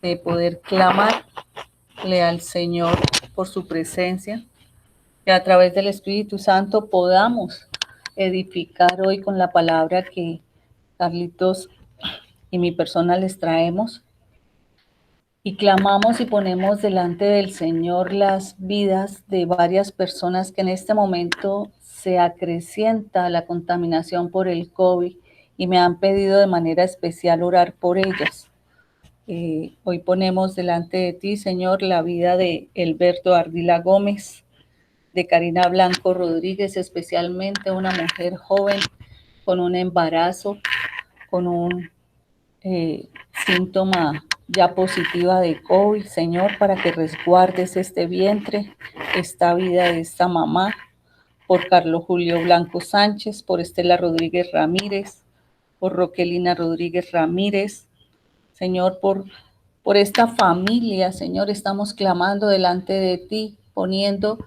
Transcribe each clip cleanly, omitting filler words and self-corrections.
de poder clamarle al Señor por su presencia, que a través del Espíritu Santo podamos edificar hoy con la palabra que Carlitos y mi persona les traemos, y clamamos y ponemos delante del Señor las vidas de varias personas que en este momento se acrecienta la contaminación por el COVID y me han pedido de manera especial orar por ellas. Hoy ponemos delante de ti, Señor, la vida de Elberto Ardila Gómez, de Karina Blanco Rodríguez, especialmente una mujer joven con un embarazo, con un síntoma ya positiva de COVID, Señor, para que resguardes este vientre, esta vida de esta mamá, por Carlos Julio Blanco Sánchez, por Estela Rodríguez Ramírez, por Roquelina Rodríguez Ramírez, Señor, por esta familia, Señor, estamos clamando delante de ti, poniendo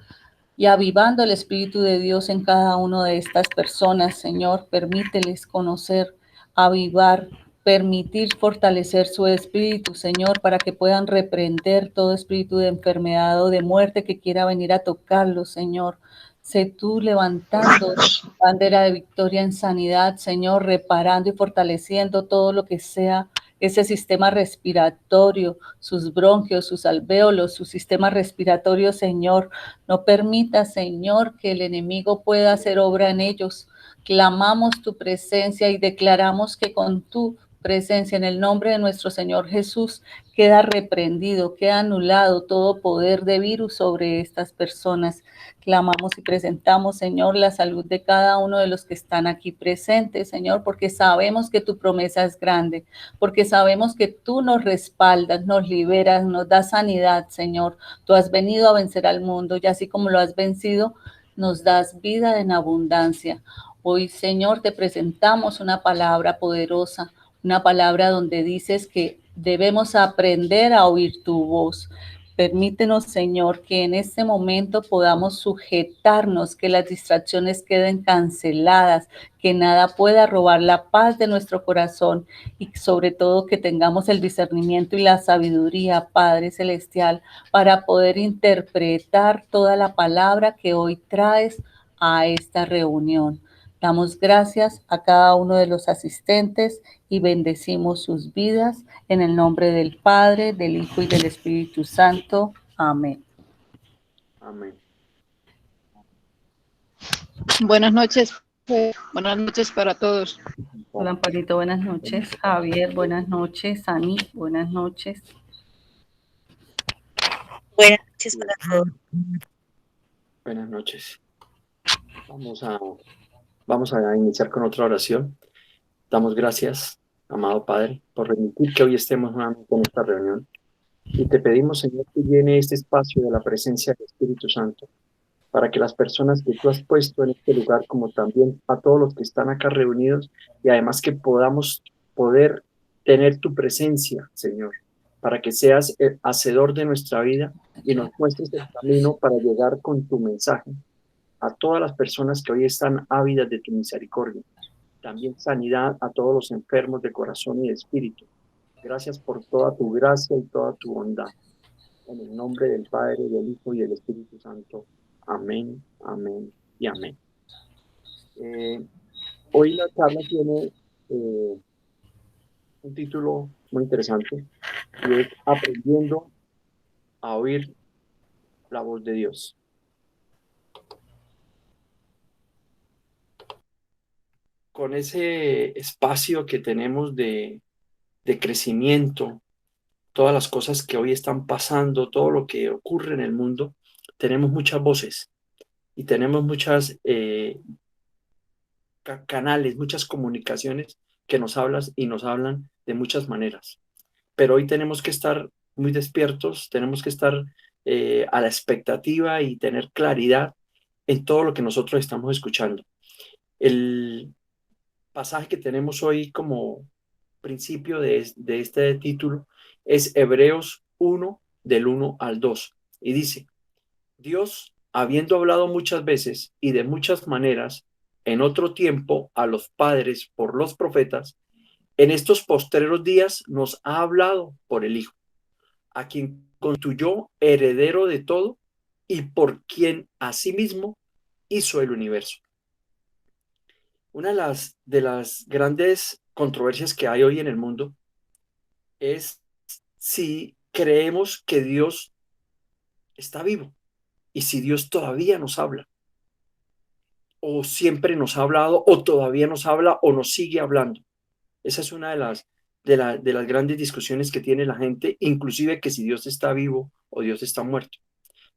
y avivando el Espíritu de Dios en cada una de estas personas, Señor. Permíteles conocer, avivar, permitir fortalecer su espíritu, Señor, para que puedan reprender todo espíritu de enfermedad o de muerte que quiera venir a tocarlos, Señor. Sé tú levantando bandera de victoria en sanidad, Señor, reparando y fortaleciendo todo lo que sea ese sistema respiratorio, sus bronquios, sus alvéolos, su sistema respiratorio, Señor. No permita, Señor, que el enemigo pueda hacer obra en ellos. Clamamos tu presencia y declaramos que con tu presencia, en el nombre de nuestro Señor Jesús, queda reprendido, queda anulado todo poder de virus sobre estas personas. Clamamos y presentamos, Señor, la salud de cada uno de los que están aquí presentes, Señor, porque sabemos que tu promesa es grande, porque sabemos que tú nos respaldas, nos liberas, nos das sanidad, Señor. Tú has venido a vencer al mundo y así como lo has vencido, nos das vida en abundancia. Hoy, Señor, te presentamos una palabra poderosa, una palabra donde dices que debemos aprender a oír tu voz. Permítenos, Señor, que en este momento podamos sujetarnos, que las distracciones queden canceladas, que nada pueda robar la paz de nuestro corazón y sobre todo que tengamos el discernimiento y la sabiduría, Padre Celestial, para poder interpretar toda la palabra que hoy traes a esta reunión. Damos gracias a cada uno de los asistentes y bendecimos sus vidas en el nombre del Padre, del Hijo y del Espíritu Santo. Amén. Amén. Buenas noches para todos. Hola, Amparito, buenas noches. Javier, buenas noches. Ani, buenas noches. Buenas noches para todos. Buenas noches. Vamos a iniciar con otra oración. Damos gracias, amado Padre, por permitir que hoy estemos nuevamente en esta reunión. Y te pedimos, Señor, que llene este espacio de la presencia del Espíritu Santo, para que las personas que tú has puesto en este lugar, como también a todos los que están acá reunidos, y además que podamos poder tener tu presencia, Señor, para que seas el hacedor de nuestra vida y nos muestres el camino para llegar con tu mensaje a todas las personas que hoy están ávidas de tu misericordia. También sanidad a todos los enfermos de corazón y de espíritu. Gracias por toda tu gracia y toda tu bondad. En el nombre del Padre, del Hijo y del Espíritu Santo. Amén, amén y amén. Hoy la charla tiene un título muy interesante y es Aprendiendo a oír la voz de Dios. Con ese espacio que tenemos de crecimiento, todas las cosas que hoy están pasando, todo lo que ocurre en el mundo, tenemos muchas voces y tenemos muchas canales, muchas comunicaciones que nos hablan y nos hablan de muchas maneras. Pero hoy tenemos que estar muy despiertos, tenemos que estar a la expectativa y tener claridad en todo lo que nosotros estamos escuchando. El pasaje que tenemos hoy como principio de este título es Hebreos 1, del 1 al 2, y dice: Dios, habiendo hablado muchas veces y de muchas maneras en otro tiempo a los padres por los profetas, en estos postreros días nos ha hablado por el Hijo, a quien constituyó heredero de todo y por quien asimismo hizo el universo. Una de las grandes controversias que hay hoy en el mundo es si creemos que Dios está vivo y si Dios todavía nos habla, o siempre nos ha hablado, o todavía nos habla, o nos sigue hablando. Esa es una de las grandes discusiones que tiene la gente, inclusive que si Dios está vivo o Dios está muerto.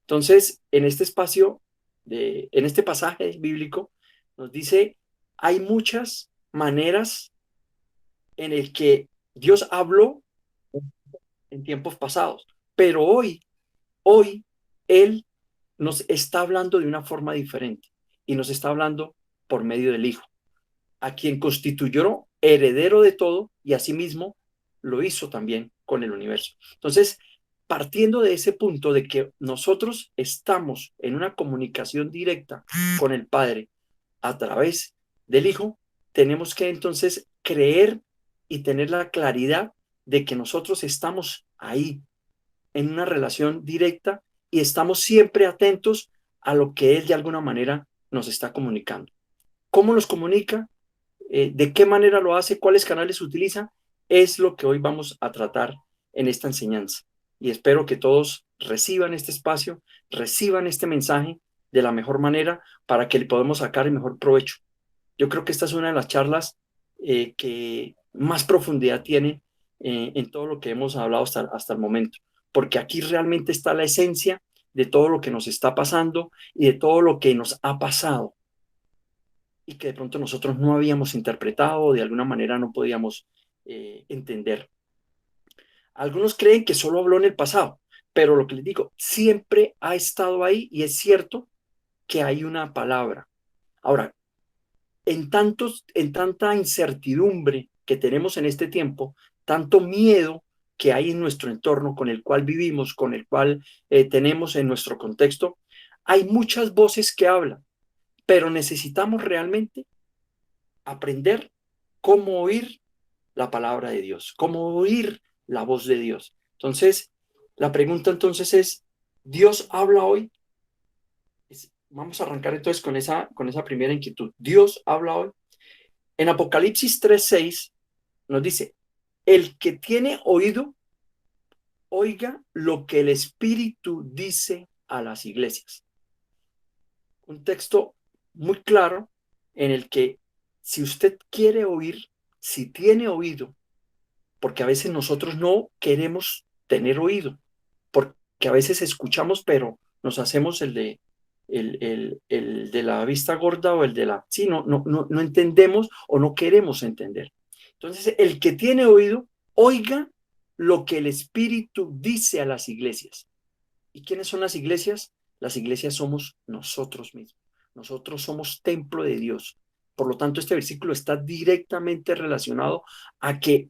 Entonces, en este espacio, en este pasaje bíblico, nos dice, hay muchas maneras en el que Dios habló en tiempos pasados, pero hoy, Él nos está hablando de una forma diferente y nos está hablando por medio del Hijo, a quien constituyó heredero de todo y asimismo lo hizo también con el universo. Entonces, partiendo de ese punto de que nosotros estamos en una comunicación directa con el Padre a través del Hijo, tenemos que entonces creer y tener la claridad de que nosotros estamos ahí en una relación directa y estamos siempre atentos a lo que Él de alguna manera nos está comunicando. ¿Cómo nos comunica? ¿De qué manera lo hace? ¿Cuáles canales utiliza? Es lo que hoy vamos a tratar en esta enseñanza. Y espero que todos reciban este espacio, reciban este mensaje de la mejor manera para que le podamos sacar el mejor provecho. Yo creo que esta es una de las charlas que más profundidad tiene en todo lo que hemos hablado hasta el momento, porque aquí realmente está la esencia de todo lo que nos está pasando y de todo lo que nos ha pasado y que de pronto nosotros no habíamos interpretado o de alguna manera no podíamos entender. Algunos creen que solo habló en el pasado, pero lo que les digo, siempre ha estado ahí y es cierto que hay una palabra. Ahora, en tanta incertidumbre que tenemos en este tiempo, tanto miedo que hay en nuestro entorno con el cual vivimos, con el cual tenemos en nuestro contexto, hay muchas voces que hablan, pero necesitamos realmente aprender cómo oír la palabra de Dios, cómo oír la voz de Dios. Entonces, la pregunta entonces es, ¿Dios habla hoy? Vamos a arrancar entonces con esa primera inquietud. ¿Dios habla hoy? En Apocalipsis 3:6 nos dice, el que tiene oído, oiga lo que el Espíritu dice a las iglesias. Un texto muy claro en el que si usted quiere oír, si tiene oído, porque a veces nosotros no queremos tener oído, porque a veces escuchamos, pero nos hacemos el de la vista gorda o el de la... Sí, no entendemos o no queremos entender. Entonces, el que tiene oído, oiga lo que el Espíritu dice a las iglesias. ¿Y quiénes son las iglesias? Las iglesias somos nosotros mismos. Nosotros somos templo de Dios. Por lo tanto, este versículo está directamente relacionado a que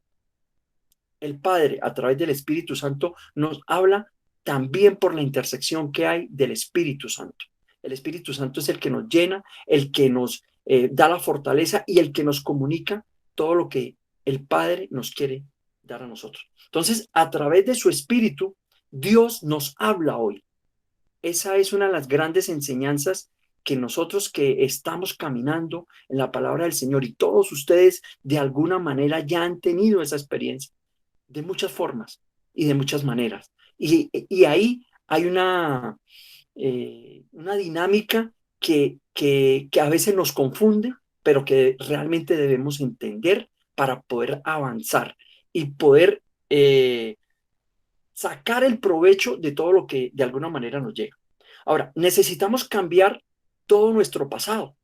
el Padre, a través del Espíritu Santo, nos habla también por la intersección que hay del Espíritu Santo. El Espíritu Santo es el que nos llena, el que nos da la fortaleza y el que nos comunica todo lo que el Padre nos quiere dar a nosotros. Entonces, a través de su Espíritu, Dios nos habla hoy. Esa es una de las grandes enseñanzas que nosotros que estamos caminando en la palabra del Señor y todos ustedes de alguna manera ya han tenido esa experiencia de muchas formas y de muchas maneras. Y ahí hay una dinámica que a veces nos confunde, pero que realmente debemos entender para poder avanzar y poder sacar el provecho de todo lo que de alguna manera nos llega. Ahora, necesitamos cambiar todo nuestro pasado,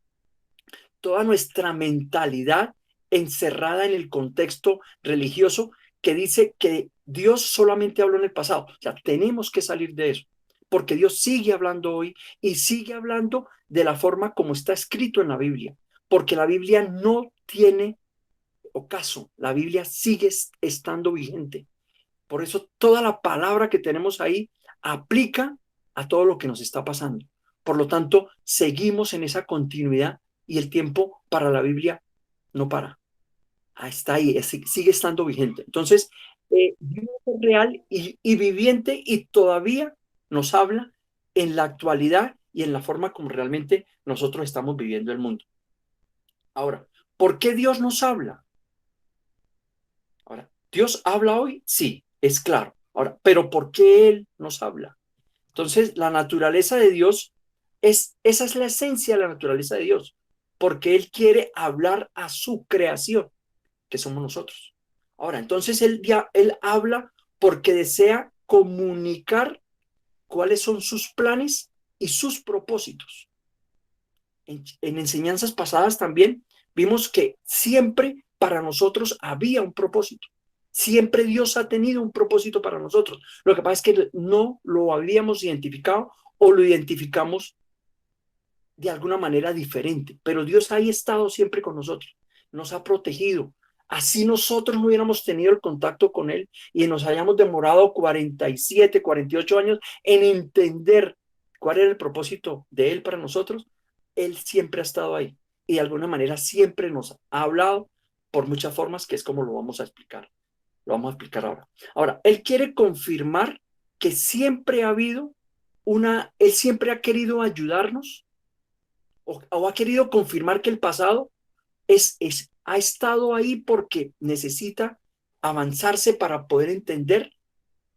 toda nuestra mentalidad encerrada en el contexto religioso que dice que Dios solamente habló en el pasado. O sea, tenemos que salir de eso, porque Dios sigue hablando hoy y sigue hablando de la forma como está escrito en la Biblia, porque la Biblia no tiene ocaso, la Biblia sigue estando vigente. Por eso toda la palabra que tenemos ahí aplica a todo lo que nos está pasando. Por lo tanto, seguimos en esa continuidad y el tiempo para la Biblia no para. Está ahí, sigue estando vigente. Entonces, Dios es real y viviente y todavía nos habla en la actualidad y en la forma como realmente nosotros estamos viviendo el mundo. Ahora, ¿por qué Dios nos habla? Ahora, ¿Dios habla hoy? Sí, es claro. Ahora, ¿pero por qué Él nos habla? Entonces, la naturaleza de Dios esa es la esencia de la naturaleza de Dios, porque Él quiere hablar a su creación, que somos nosotros. Ahora, entonces él habla porque desea comunicar cuáles son sus planes y sus propósitos. En enseñanzas pasadas también vimos que siempre para nosotros había un propósito. Siempre Dios ha tenido un propósito para nosotros. Lo que pasa es que no lo habíamos identificado o lo identificamos de alguna manera diferente, pero Dios ha estado siempre con nosotros, nos ha protegido. Así nosotros no hubiéramos tenido el contacto con Él y nos hayamos demorado 47, 48 años en entender cuál era el propósito de Él para nosotros. Él siempre ha estado ahí y de alguna manera siempre nos ha hablado por muchas formas, que es como lo vamos a explicar. Lo vamos a explicar ahora. Ahora, Él quiere confirmar que siempre ha habido Él siempre ha querido ayudarnos o ha querido confirmar que el pasado ha estado ahí porque necesita avanzarse para poder entender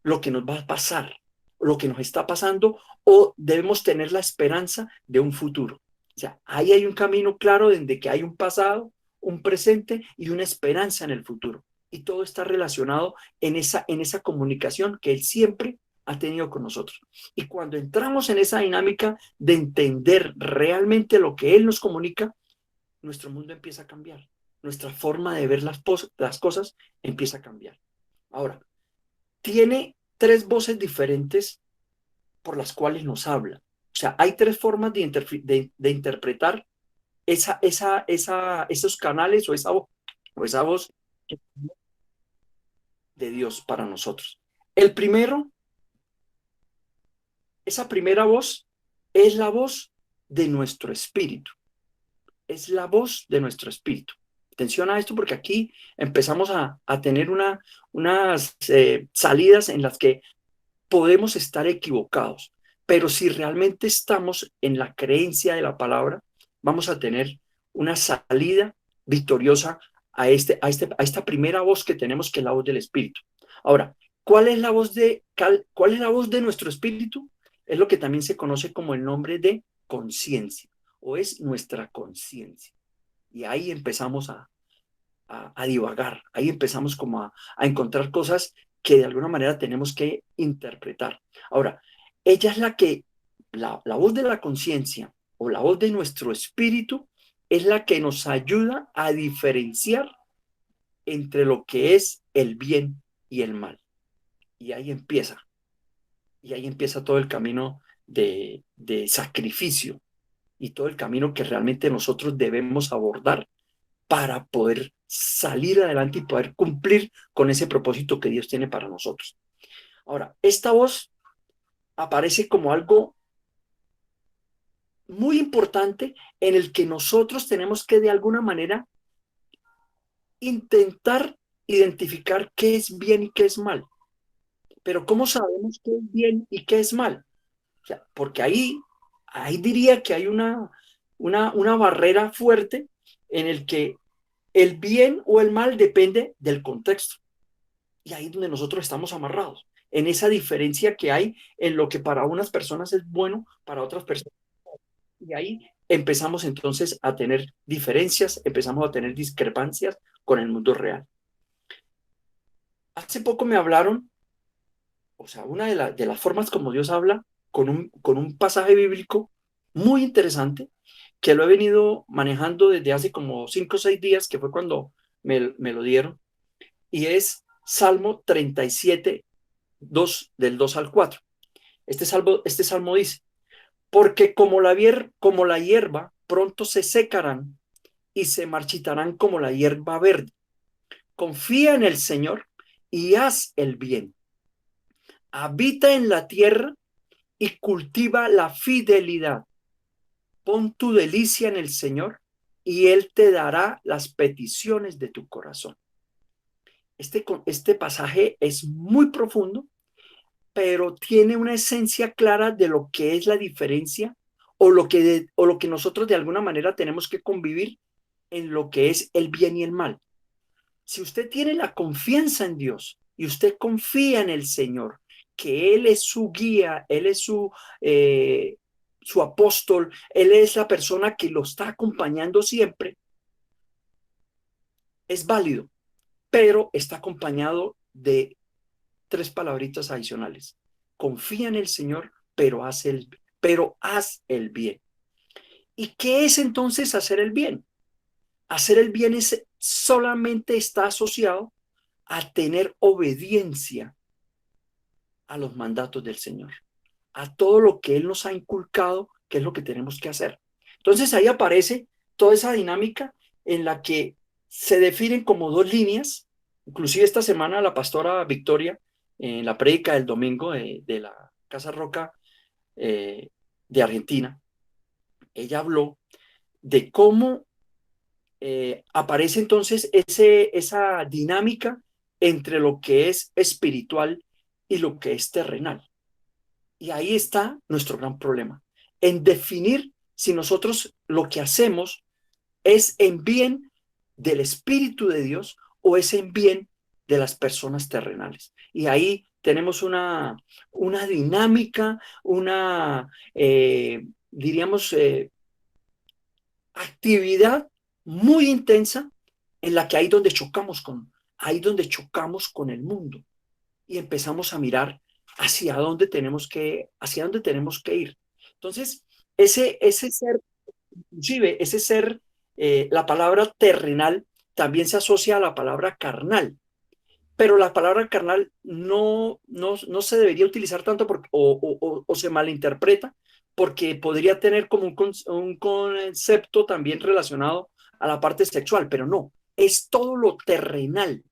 lo que nos va a pasar, lo que nos está pasando, o debemos tener la esperanza de un futuro. O sea, ahí hay un camino claro de que hay un pasado, un presente y una esperanza en el futuro. Y todo está relacionado en esa comunicación que Él siempre ha tenido con nosotros. Y cuando entramos en esa dinámica de entender realmente lo que Él nos comunica, nuestro mundo empieza a cambiar. Nuestra forma de ver las cosas empieza a cambiar. Ahora, tiene tres voces diferentes por las cuales nos habla. O sea, hay tres formas de interpretar esos canales o esa voz de Dios para nosotros. El primero, esa primera voz es la voz de nuestro espíritu. Es la voz de nuestro espíritu. Atención a esto porque aquí empezamos a tener unas salidas en las que podemos estar equivocados, pero si realmente estamos en la creencia de la palabra, vamos a tener una salida victoriosa a esta primera voz que tenemos, que es la voz del espíritu. Ahora, ¿cuál es la voz de nuestro espíritu? Es lo que también se conoce como el nombre de conciencia, o es nuestra conciencia. Y ahí empezamos a divagar, ahí empezamos como a encontrar cosas que de alguna manera tenemos que interpretar. Ahora, ella es la voz de la conciencia o la voz de nuestro espíritu es la que nos ayuda a diferenciar entre lo que es el bien y el mal. Y ahí empieza todo el camino de sacrificio y todo el camino que realmente nosotros debemos abordar para poder salir adelante y poder cumplir con ese propósito que Dios tiene para nosotros. Ahora, esta voz aparece como algo muy importante en el que nosotros tenemos que de alguna manera intentar identificar qué es bien y qué es mal. Pero ¿cómo sabemos qué es bien y qué es mal? O sea, porque ahí diría que hay una barrera fuerte en el que el bien o el mal depende del contexto. Y ahí es donde nosotros estamos amarrados, en esa diferencia que hay en lo que para unas personas es bueno, para otras personas. Y ahí empezamos entonces a tener diferencias, empezamos a tener discrepancias con el mundo real. Hace poco me hablaron, o sea, una de las formas como Dios habla con un pasaje bíblico muy interesante, que lo he venido manejando desde hace como 5 o 6 días, que fue cuando me lo dieron, y es Salmo 37, del 2 al 4. Este salmo dice: porque como la hierba pronto se secarán y se marchitarán como la hierba verde. Confía en el Señor y haz el bien. Habita en la tierra y cultiva la fidelidad. Pon tu delicia en el Señor y Él te dará las peticiones de tu corazón. Este pasaje es muy profundo, pero tiene una esencia clara de lo que es la diferencia o lo que nosotros de alguna manera tenemos que convivir en lo que es el bien y el mal. Si usted tiene la confianza en Dios y usted confía en el Señor, que Él es su guía, Él es su apóstol, Él es la persona que lo está acompañando siempre, es válido, pero está acompañado de tres palabritas adicionales. Confía en el Señor, pero haz el bien. ¿Y qué es entonces hacer el bien? Hacer el bien solamente está asociado a tener obediencia a los mandatos del Señor, a todo lo que Él nos ha inculcado, que es lo que tenemos que hacer. Entonces ahí aparece toda esa dinámica en la que se definen como dos líneas. Inclusive esta semana la pastora Victoria, en la prédica del domingo de la Casa Roca de Argentina, ella habló de cómo aparece entonces esa dinámica entre lo que es espiritual y lo que es terrenal. Y ahí está nuestro gran problema, en definir si nosotros lo que hacemos es en bien del Espíritu de Dios o es en bien de las personas terrenales. Y ahí tenemos una dinámica, diríamos, actividad muy intensa en la que ahí donde chocamos con el mundo y empezamos a mirar hacia dónde tenemos que ir. Entonces, ese ser, inclusive ese ser, la palabra terrenal también se asocia a la palabra carnal, pero la palabra carnal no se debería utilizar tanto o se malinterpreta porque podría tener como un concepto también relacionado a la parte sexual, pero no, es todo lo terrenal,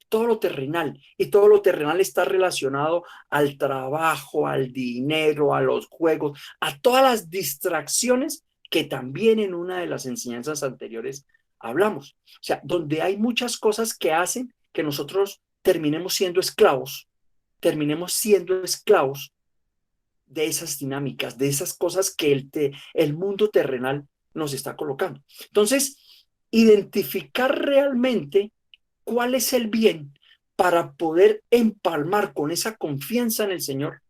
y todo lo terrenal está relacionado al trabajo, al dinero, a los juegos, a todas las distracciones que también en una de las enseñanzas anteriores hablamos. O sea, donde hay muchas cosas que hacen que nosotros terminemos siendo esclavos de esas dinámicas, de esas cosas que el mundo terrenal nos está colocando. Entonces, identificar realmente cuál es el bien para poder empalmar con esa confianza en el Señor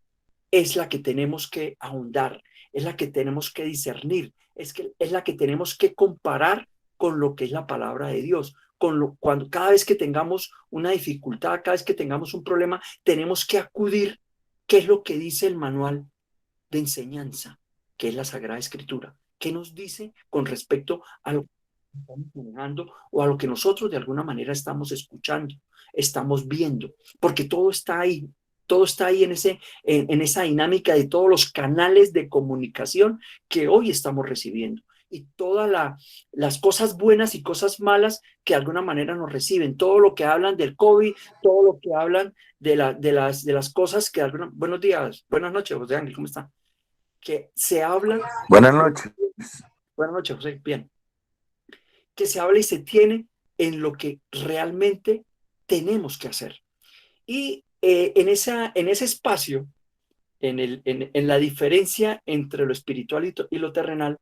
es la que tenemos que ahondar, es la que tenemos que discernir, es la que tenemos que comparar con lo que es la palabra de Dios. Cuando cada vez que tengamos una dificultad, cada vez que tengamos un problema, tenemos que acudir, ¿qué es lo que dice el manual de enseñanza, que es la Sagrada Escritura? ¿Qué nos dice con respecto a lo que estamos manejando o a lo que nosotros de alguna manera estamos escuchando, estamos viendo? Porque todo está ahí en esa dinámica de todos los canales de comunicación que hoy estamos recibiendo y todas las cosas buenas y cosas malas que de alguna manera nos reciben, todo lo que hablan del COVID, todo lo que hablan de las cosas que buenos días, buenas noches, José Ángel, ¿cómo está? Que se habla. Buenas noches. Buenas noches, José, bien. Que se habla y se tiene en lo que realmente tenemos que hacer. Y en ese espacio, en la diferencia entre lo espiritual y lo terrenal,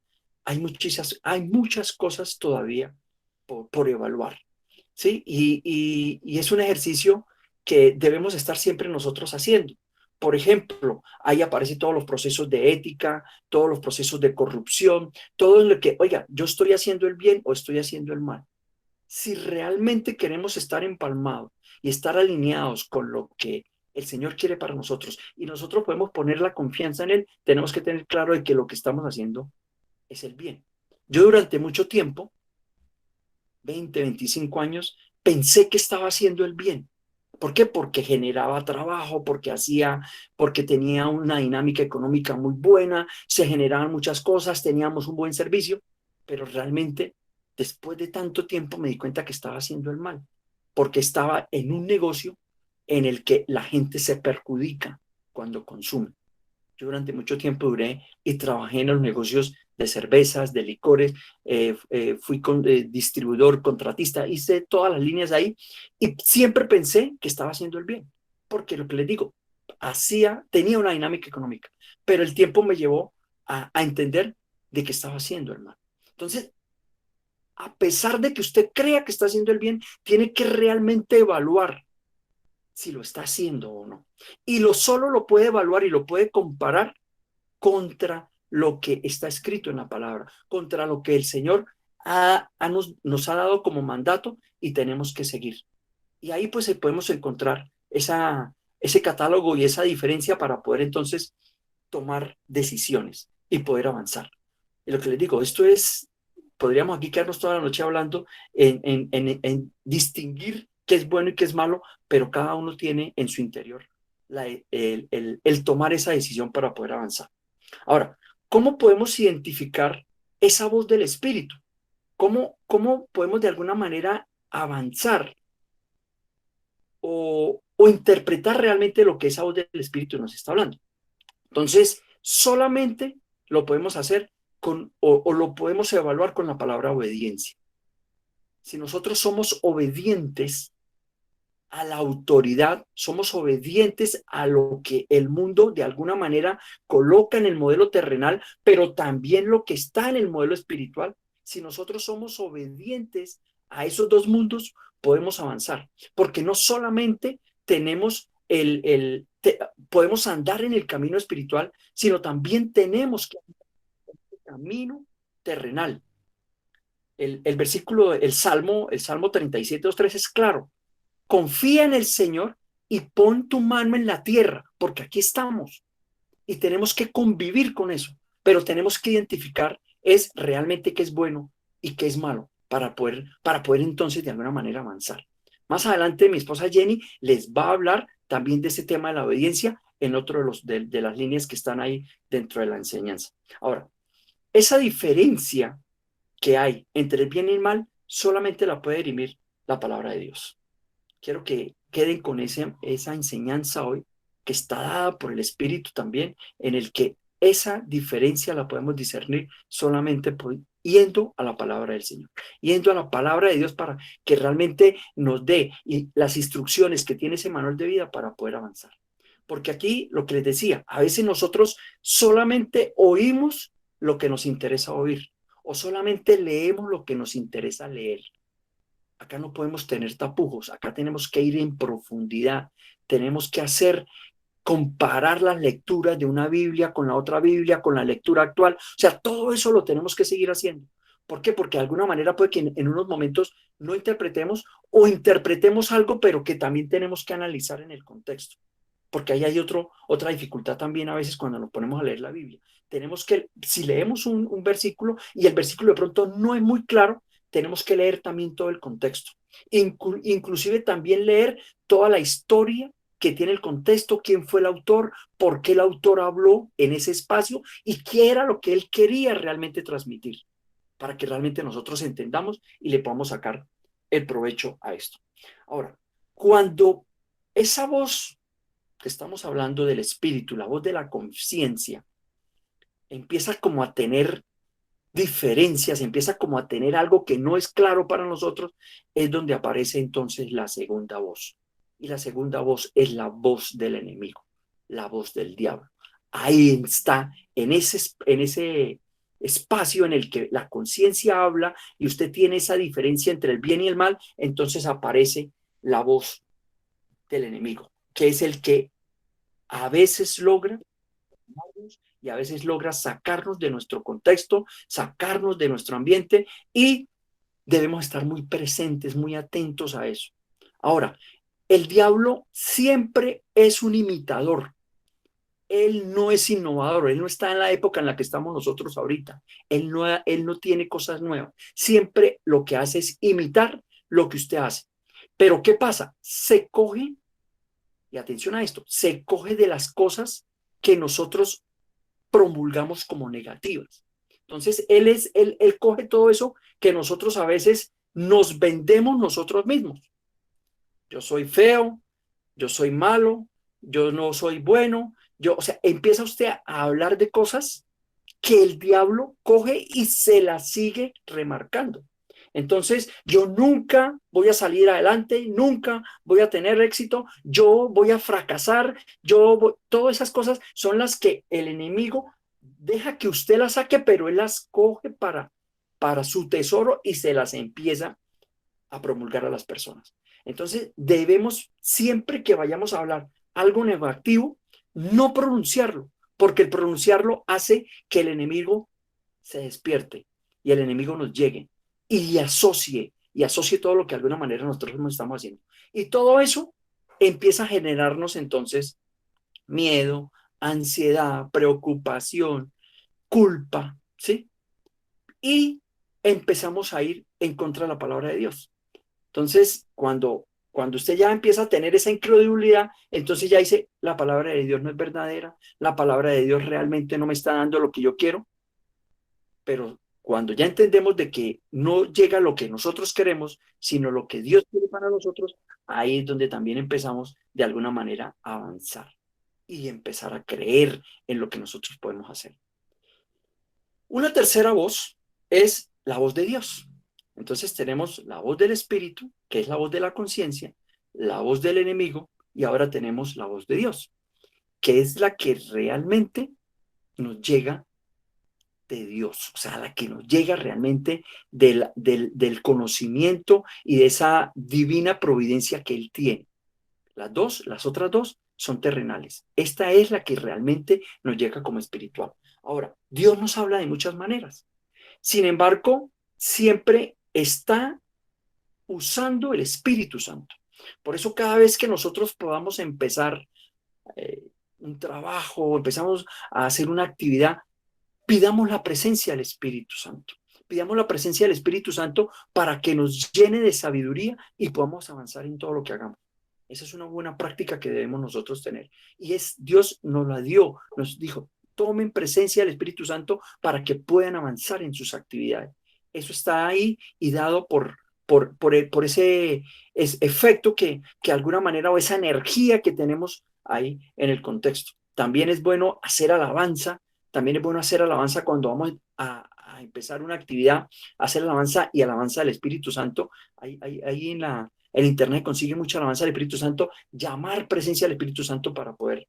hay muchas cosas todavía por evaluar, ¿sí? Y es un ejercicio que debemos estar siempre nosotros haciendo. Por ejemplo, ahí aparecen todos los procesos de ética, todos los procesos de corrupción, todo lo que, oiga, yo estoy haciendo el bien o estoy haciendo el mal. Si realmente queremos estar empalmados y estar alineados con lo que el Señor quiere para nosotros y nosotros podemos poner la confianza en Él, tenemos que tener claro de que lo que estamos haciendo es el bien. Yo durante mucho tiempo, 20, 25 años, pensé que estaba haciendo el bien. ¿Por qué? Porque generaba trabajo, porque tenía una dinámica económica muy buena, se generaban muchas cosas, teníamos un buen servicio, pero realmente después de tanto tiempo me di cuenta que estaba haciendo el mal, porque estaba en un negocio en el que la gente se perjudica cuando consume. Yo durante mucho tiempo duré y trabajé en los negocios de cervezas, de licores, fui distribuidor, contratista, hice todas las líneas ahí y siempre pensé que estaba haciendo el bien, porque lo que les digo, tenía una dinámica económica, pero el tiempo me llevó a entender de que estaba haciendo el mal. Entonces, a pesar de que usted crea que está haciendo el bien, tiene que realmente evaluar si lo está haciendo o no. Y solo lo puede evaluar y lo puede comparar contra lo que está escrito en la palabra, contra lo que el Señor nos ha dado como mandato y tenemos que seguir. Y ahí pues podemos encontrar ese catálogo y esa diferencia para poder entonces tomar decisiones y poder avanzar. Y lo que les digo, podríamos aquí quedarnos toda la noche hablando en distinguir qué es bueno y qué es malo, pero cada uno tiene en su interior el tomar esa decisión para poder avanzar. Ahora, ¿cómo podemos identificar esa voz del Espíritu? ¿Cómo podemos de alguna manera avanzar o interpretar realmente lo que esa voz del Espíritu nos está hablando? Entonces, solamente lo podemos hacer o lo podemos evaluar con la palabra obediencia. Si nosotros somos obedientes a la autoridad, somos obedientes a lo que el mundo de alguna manera coloca en el modelo terrenal, pero también lo que está en el modelo espiritual. Si nosotros somos obedientes a esos dos mundos, podemos avanzar, porque no solamente tenemos podemos andar en el camino espiritual, sino también tenemos que andar en el camino terrenal. El versículo, el Salmo 37, 2, 3 es claro. Confía en el Señor y pon tu mano en la tierra, porque aquí estamos y tenemos que convivir con eso, pero tenemos que identificar es realmente qué es bueno y qué es malo para poder entonces de alguna manera avanzar. Más adelante mi esposa Jenny les va a hablar también de ese tema de la obediencia en otro de las líneas que están ahí dentro de la enseñanza. Ahora, esa diferencia que hay entre el bien y el mal solamente la puede dirimir la palabra de Dios. Quiero que queden con esa enseñanza hoy, que está dada por el Espíritu también, en el que esa diferencia la podemos discernir solamente yendo a la palabra del Señor, yendo a la palabra de Dios para que realmente nos dé las instrucciones que tiene ese manual de vida para poder avanzar. Porque aquí, lo que les decía, a veces nosotros solamente oímos lo que nos interesa oír, o solamente leemos lo que nos interesa leer. Acá no podemos tener tapujos, acá tenemos que ir en profundidad, tenemos que comparar las lecturas de una Biblia con la otra Biblia, con la lectura actual. O sea, todo eso lo tenemos que seguir haciendo. ¿Por qué? Porque de alguna manera puede que en unos momentos no interpretemos o interpretemos algo, pero que también tenemos que analizar en el contexto. Porque ahí hay otra dificultad también a veces cuando nos ponemos a leer la Biblia. Tenemos que, si leemos un versículo y el versículo de pronto no es muy claro, tenemos que leer también todo el contexto. Inclusive también leer toda la historia que tiene el contexto, quién fue el autor, por qué el autor habló en ese espacio y qué era lo que él quería realmente transmitir, para que realmente nosotros entendamos y le podamos sacar el provecho a esto. Ahora, cuando esa voz que estamos hablando del espíritu, la voz de la conciencia, empieza como a tener diferencias, empieza como a tener algo que no es claro para nosotros, es donde aparece entonces la segunda voz. Y la segunda voz es la voz del enemigo, la voz del diablo. Ahí está, en ese espacio en el que la conciencia habla y usted tiene esa diferencia entre el bien y el mal, entonces aparece la voz del enemigo, que es el que a veces logra y a veces logra sacarnos de nuestro contexto, sacarnos de nuestro ambiente y debemos estar muy presentes, muy atentos a eso. Ahora, el diablo siempre es un imitador. Él no es innovador, él no está en la época en la que estamos nosotros ahorita. Él no tiene cosas nuevas. Siempre lo que hace es imitar lo que usted hace. Pero ¿qué pasa? Se coge, y atención a esto, se coge de las cosas que nosotros promulgamos como negativas. Entonces, él coge todo eso que nosotros a veces nos vendemos nosotros mismos. Yo soy feo, yo soy malo, yo no soy bueno, O sea, empieza usted a hablar de cosas que el diablo coge y se las sigue remarcando. Entonces, yo nunca voy a salir adelante, nunca voy a tener éxito, yo voy a fracasar, todas esas cosas son las que el enemigo deja que usted las saque, pero él las coge para su tesoro y se las empieza a promulgar a las personas. Entonces, debemos, siempre que vayamos a hablar algo negativo, no pronunciarlo, porque el pronunciarlo hace que el enemigo se despierte y el enemigo nos llegue y asocie todo lo que de alguna manera nosotros nos estamos haciendo. Y todo eso empieza a generarnos entonces miedo, ansiedad, preocupación, culpa, ¿sí? Y empezamos a ir en contra de la palabra de Dios. Entonces, cuando usted ya empieza a tener esa incredulidad, entonces ya dice, la palabra de Dios no es verdadera, la palabra de Dios realmente no me está dando lo que yo quiero. Pero cuando ya entendemos de que no llega lo que nosotros queremos, sino lo que Dios quiere para nosotros, ahí es donde también empezamos de alguna manera a avanzar y empezar a creer en lo que nosotros podemos hacer. Una tercera voz es la voz de Dios. Entonces tenemos la voz del Espíritu, que es la voz de la conciencia, la voz del enemigo, y ahora tenemos la voz de Dios, que es la que realmente nos llega de Dios, o sea, la que nos llega realmente del conocimiento y de esa divina providencia que Él tiene. Las otras dos son terrenales. Esta es la que realmente nos llega como espiritual. Ahora, Dios nos habla de muchas maneras. Sin embargo, siempre está usando el Espíritu Santo. Por eso cada vez que nosotros podamos empezar un trabajo, empezamos a hacer una actividad, pidamos la presencia del Espíritu Santo. Pidamos la presencia del Espíritu Santo para que nos llene de sabiduría y podamos avanzar en todo lo que hagamos. Esa es una buena práctica que debemos nosotros tener. Y Dios nos la dio, nos dijo, tomen presencia del Espíritu Santo para que puedan avanzar en sus actividades. Eso está ahí y dado por ese efecto que de alguna manera, o esa energía que tenemos ahí en el contexto. También es bueno hacer alabanza. También es bueno hacer alabanza cuando vamos a empezar una actividad, hacer alabanza y alabanza del Espíritu Santo. Ahí en el internet consigue mucha alabanza del Espíritu Santo, llamar presencia del Espíritu Santo para poder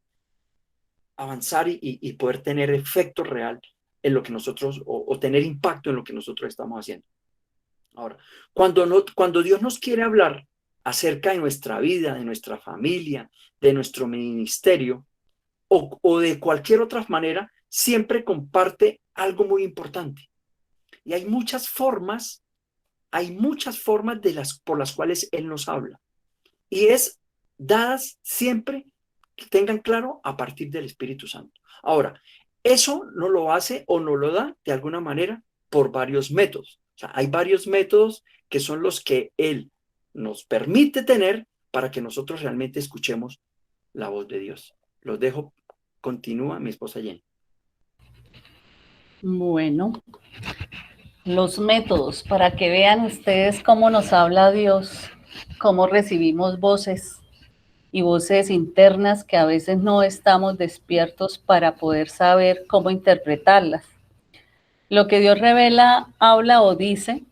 avanzar y poder tener efecto real en lo que nosotros, o tener impacto en lo que nosotros estamos haciendo. Ahora, cuando Dios nos quiere hablar acerca de nuestra vida, de nuestra familia, de nuestro ministerio, o de cualquier otra manera, siempre comparte algo muy importante. Y hay muchas formas por las cuales Él nos habla. Y es dadas siempre, que tengan claro, a partir del Espíritu Santo. Ahora, eso no lo hace o no lo da de alguna manera por varios métodos. O sea, hay varios métodos que son los que Él nos permite tener para que nosotros realmente escuchemos la voz de Dios. Los dejo. Continúa mi esposa Jenny. Bueno, los métodos para que vean ustedes cómo nos habla Dios, cómo recibimos voces y voces internas que a veces no estamos despiertos para poder saber cómo interpretarlas. Lo que Dios revela, habla o dice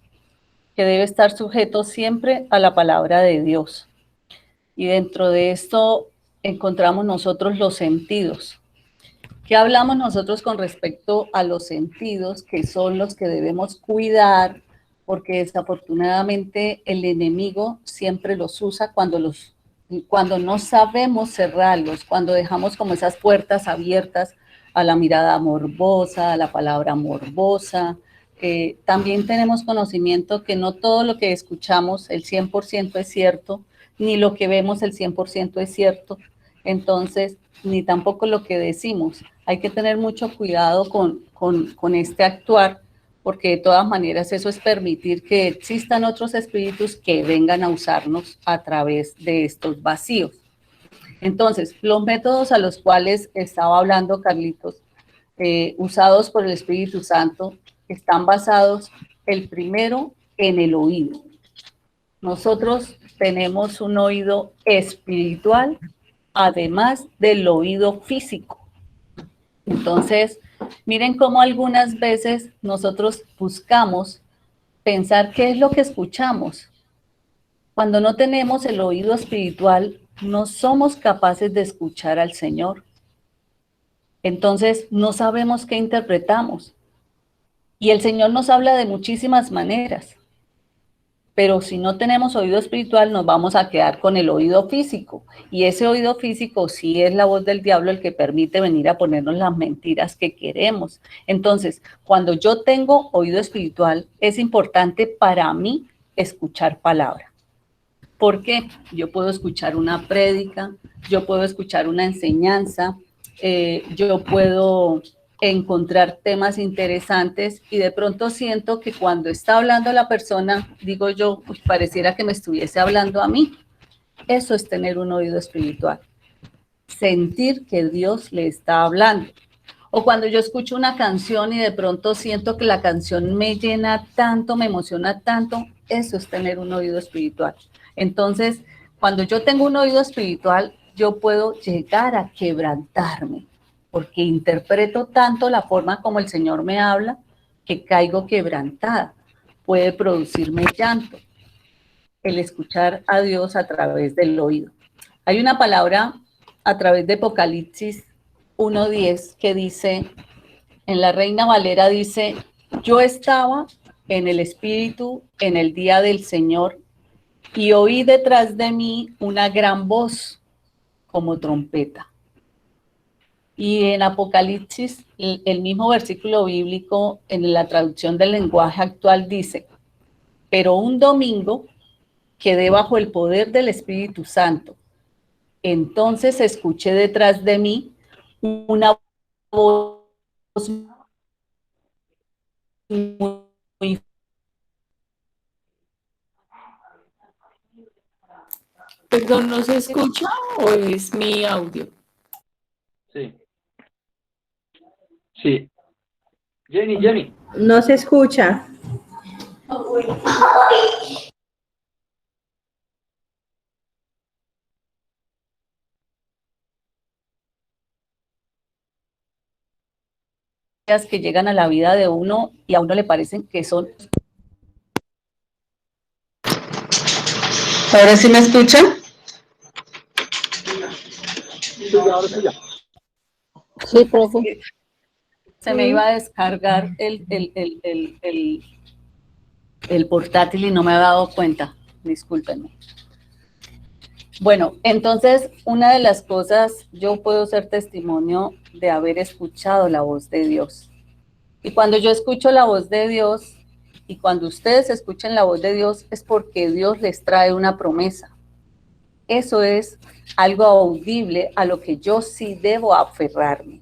que debe estar sujeto siempre a la palabra de Dios. Y dentro de esto encontramos nosotros los sentidos. ¿Qué hablamos nosotros con respecto a los sentidos, que son los que debemos cuidar? Porque desafortunadamente el enemigo siempre los usa cuando no sabemos cerrarlos, cuando dejamos como esas puertas abiertas a la mirada morbosa, a la palabra morbosa. También tenemos conocimiento que no todo lo que escuchamos el 100% es cierto, ni lo que vemos el 100% es cierto. Entonces, ni tampoco lo que decimos. Hay que tener mucho cuidado con este actuar, porque de todas maneras eso es permitir que existan otros espíritus que vengan a usarnos a través de estos vacíos. Entonces, los métodos a los cuales estaba hablando Carlitos, usados por el Espíritu Santo, están basados, el primero, en el oído. Nosotros tenemos un oído espiritual, además del oído físico. Entonces, miren cómo algunas veces nosotros buscamos pensar qué es lo que escuchamos. Cuando no tenemos el oído espiritual, no somos capaces de escuchar al Señor. Entonces, no sabemos qué interpretamos. Y el Señor nos habla de muchísimas maneras. Pero si no tenemos oído espiritual, nos vamos a quedar con el oído físico. Y ese oído físico sí es la voz del diablo el que permite venir a ponernos las mentiras que queremos. Entonces, cuando yo tengo oído espiritual, es importante para mí escuchar palabra. Porque yo puedo escuchar una prédica, yo puedo escuchar una enseñanza, yo puedo encontrar temas interesantes y de pronto siento que cuando está hablando la persona, digo yo, pues pareciera que me estuviese hablando a mí. Eso es tener un oído espiritual. Sentir que Dios le está hablando. O cuando yo escucho una canción y de pronto siento que la canción me llena tanto, me emociona tanto, eso es tener un oído espiritual. Entonces, cuando yo tengo un oído espiritual, yo puedo llegar a quebrantarme, porque interpreto tanto la forma como el Señor me habla, que caigo quebrantada. Puede producirme llanto, el escuchar a Dios a través del oído. Hay una palabra a través de Apocalipsis 1:10 que dice, en la Reina Valera dice, yo estaba en el Espíritu en el día del Señor y oí detrás de mí una gran voz como trompeta. Y en Apocalipsis, el mismo versículo bíblico en la traducción del lenguaje actual dice, pero un domingo quedé bajo el poder del Espíritu Santo. Entonces escuché detrás de mí una voz muy. Perdón, ¿no se escucha o es mi audio? Sí. Sí. Jenny. No se escucha. Que llegan a la vida de uno y a uno le parecen que son. ¿Ahora sí me escuchan? Sí, profe. Se me iba a descargar el portátil y no me había dado cuenta. Discúlpenme. Bueno, entonces, una de las cosas, yo puedo ser testimonio de haber escuchado la voz de Dios. Y cuando yo escucho la voz de Dios, y cuando ustedes escuchen la voz de Dios, es porque Dios les trae una promesa. Eso es algo audible a lo que yo sí debo aferrarme.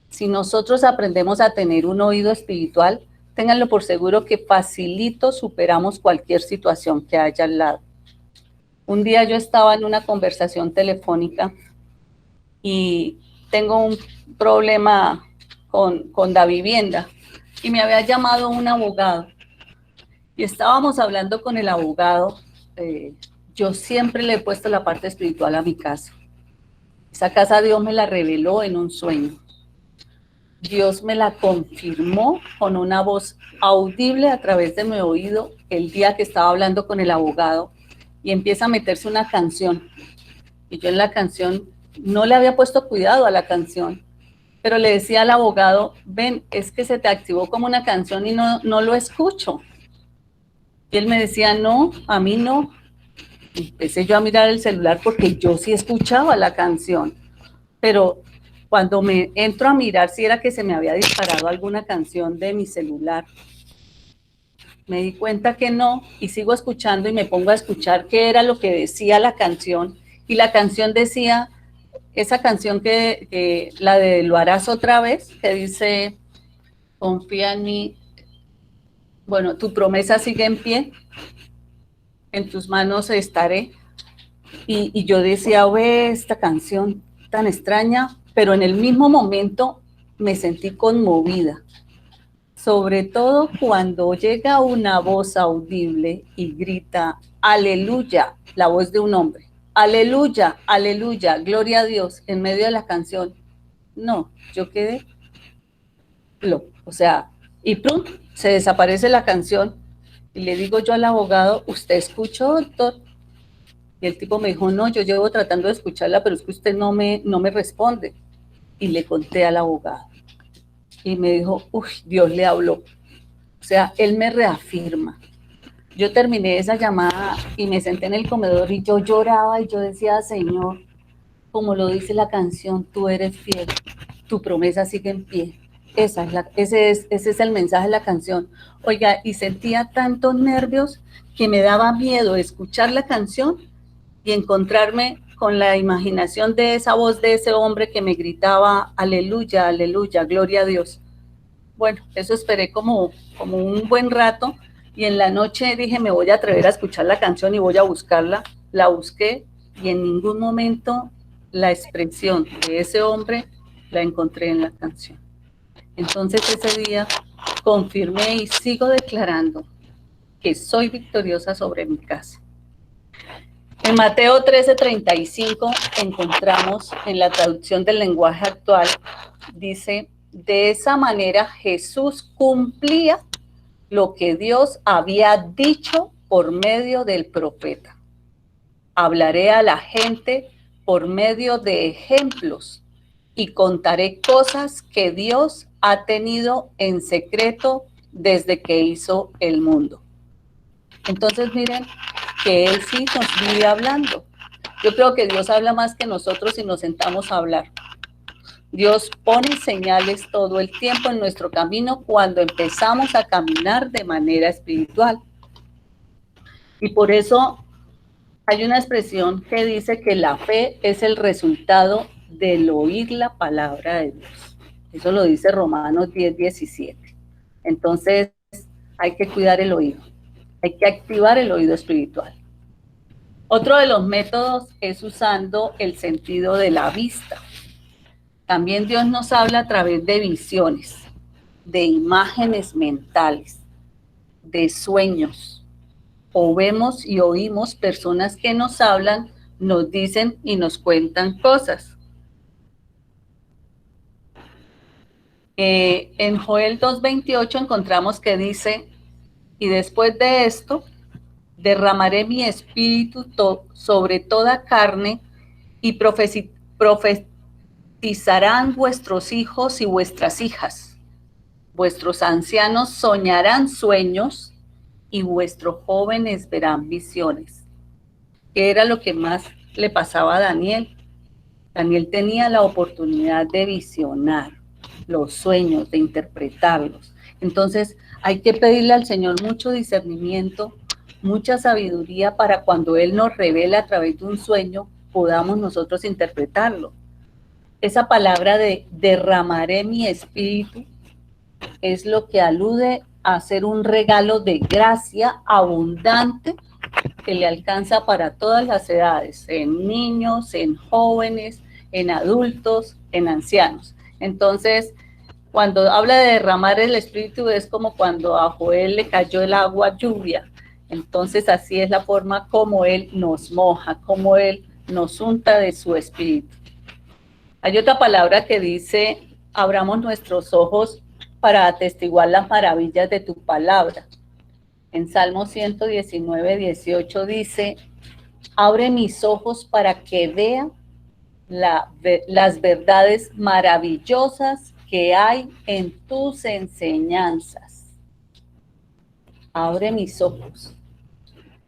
Si nosotros aprendemos a tener un oído espiritual, ténganlo por seguro que facilito superamos cualquier situación que haya al lado. Un día yo estaba en una conversación telefónica y tengo un problema con la vivienda y me había llamado un abogado y estábamos hablando con el abogado. Yo siempre le he puesto la parte espiritual a mi casa. Esa casa Dios me la reveló en un sueño. Dios me la confirmó con una voz audible a través de mi oído el día que estaba hablando con el abogado y empieza a meterse una canción. Y yo en la canción no le había puesto cuidado a la canción, pero le decía al abogado, ven, es que se te activó como una canción y no lo escucho. Y él me decía, no, a mí no. Y empecé yo a mirar el celular porque yo sí escuchaba la canción, pero cuando me entro a mirar si era que se me había disparado alguna canción de mi celular, me di cuenta que no, y sigo escuchando y me pongo a escuchar qué era lo que decía la canción, y la canción decía, esa canción que la de Lo harás otra vez, que dice, confía en mí, bueno, tu promesa sigue en pie, en tus manos estaré, y yo decía, ve esta canción tan extraña, pero en el mismo momento me sentí conmovida, sobre todo cuando llega una voz audible y grita, aleluya, la voz de un hombre, aleluya, aleluya, gloria a Dios, en medio de la canción. No, yo quedé O sea, y pronto se desaparece la canción. Y le digo yo al abogado, ¿usted escuchó, doctor? Y el tipo me dijo, no, yo llevo tratando de escucharla, pero es que usted no me responde. Y le conté al abogado. Y me dijo, uy, Dios le habló. O sea, él me reafirma. Yo terminé esa llamada y me senté en el comedor y yo lloraba y yo decía, Señor, como lo dice la canción, tú eres fiel, tu promesa sigue en pie. Ese es el mensaje de la canción. Oiga, y sentía tantos nervios que me daba miedo escuchar la canción y encontrarme con la imaginación de esa voz de ese hombre que me gritaba, aleluya, aleluya, gloria a Dios. Bueno, eso esperé como un buen rato y en la noche dije, me voy a atrever a escuchar la canción y voy a buscarla. La busqué y en ningún momento la expresión de ese hombre la encontré en la canción. Entonces ese día confirmé y sigo declarando que soy victoriosa sobre mi casa. En Mateo 13:35 encontramos en la traducción del lenguaje actual, dice, de esa manera Jesús cumplía lo que Dios había dicho por medio del profeta. Hablaré a la gente por medio de ejemplos y contaré cosas que Dios ha tenido en secreto desde que hizo el mundo. Entonces miren que Él sí nos vive hablando. Yo creo que Dios habla más que nosotros si nos sentamos a hablar. Dios pone señales todo el tiempo en nuestro camino cuando empezamos a caminar de manera espiritual. Y por eso hay una expresión que dice que la fe es el resultado del oír la palabra de Dios. Eso lo dice Romanos 10:17. Entonces hay que cuidar el oído, hay que activar el oído espiritual. Otro de los métodos es usando el sentido de la vista. También Dios nos habla a través de visiones, de imágenes mentales, de sueños. O vemos y oímos personas que nos hablan, nos dicen y nos cuentan cosas. En Joel 2:28 encontramos que dice, y después de esto, derramaré mi espíritu sobre toda carne y profetizarán vuestros hijos y vuestras hijas. Vuestros ancianos soñarán sueños y vuestros jóvenes verán visiones. ¿Qué era lo que más le pasaba a Daniel? Daniel tenía la oportunidad de visionar los sueños, de interpretarlos. Entonces hay que pedirle al Señor mucho discernimiento, mucha sabiduría para cuando Él nos revela a través de un sueño, podamos nosotros interpretarlo. Esa palabra de derramaré mi espíritu es lo que alude a ser un regalo de gracia abundante que le alcanza para todas las edades, en niños, en jóvenes, en adultos, en ancianos. Entonces, cuando habla de derramar el espíritu es como cuando a Joel le cayó el agua lluvia. Entonces, así es la forma como Él nos moja, como Él nos unta de su espíritu. Hay otra palabra que dice, abramos nuestros ojos para atestiguar las maravillas de tu palabra. En Salmo 119:18 dice, abre mis ojos para que vea las verdades maravillosas que hay en tus enseñanzas. Abre mis ojos.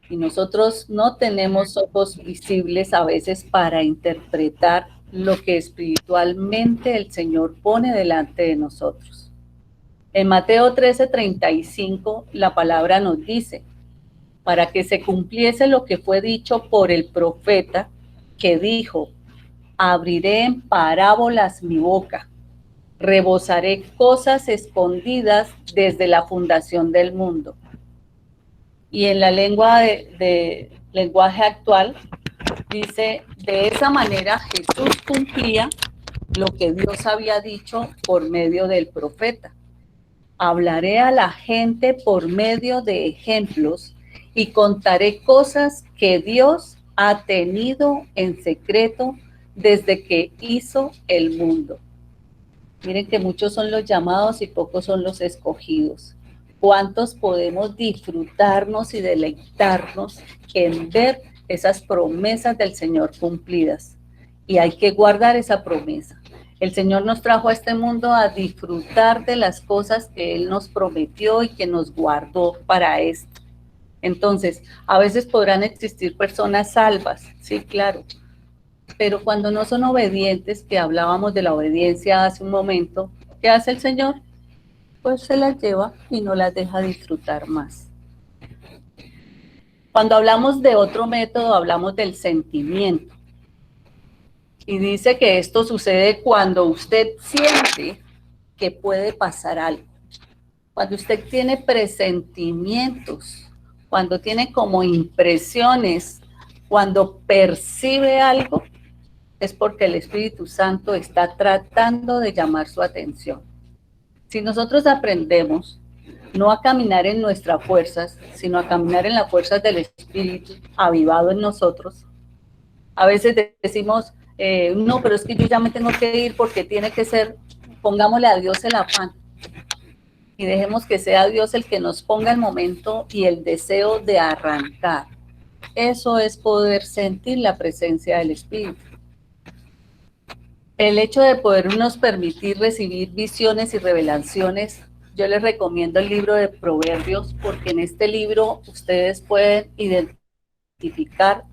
Y nosotros no tenemos ojos visibles a veces para interpretar lo que espiritualmente el Señor pone delante de nosotros. En Mateo 13:35 la palabra nos dice, para que se cumpliese lo que fue dicho por el profeta, que dijo, abriré en parábolas mi boca, rebosaré cosas escondidas desde la fundación del mundo. Y en la lengua de lenguaje actual dice, de esa manera Jesús cumplía lo que Dios había dicho por medio del profeta. Hablaré a la gente por medio de ejemplos y contaré cosas que Dios ha tenido en secreto desde que hizo el mundo. Miren que muchos son los llamados y pocos son los escogidos. ¿Cuántos podemos disfrutarnos y deleitarnos en ver esas promesas del Señor cumplidas? Y hay que guardar esa promesa. El Señor nos trajo a este mundo a disfrutar de las cosas que Él nos prometió y que nos guardó para esto. Entonces, a veces podrán existir personas salvas, sí, claro, pero cuando no son obedientes, que hablábamos de la obediencia hace un momento, ¿qué hace el Señor? Pues se las lleva y no las deja disfrutar más. Cuando hablamos de otro método, hablamos del sentimiento. Y dice que esto sucede cuando usted siente que puede pasar algo. Cuando usted tiene presentimientos, cuando tiene como impresiones, cuando percibe algo, es porque el Espíritu Santo está tratando de llamar su atención. Si nosotros aprendemos no a caminar en nuestras fuerzas, sino a caminar en las fuerzas del Espíritu avivado en nosotros, a veces decimos, no, pero es que yo ya me tengo que ir porque tiene que ser, pongámosle a Dios el afán y dejemos que sea Dios el que nos ponga el momento y el deseo de arrancar. Eso es poder sentir la presencia del Espíritu. El hecho de podernos permitir recibir visiones y revelaciones, yo les recomiendo el libro de Proverbios, porque en este libro ustedes pueden identificar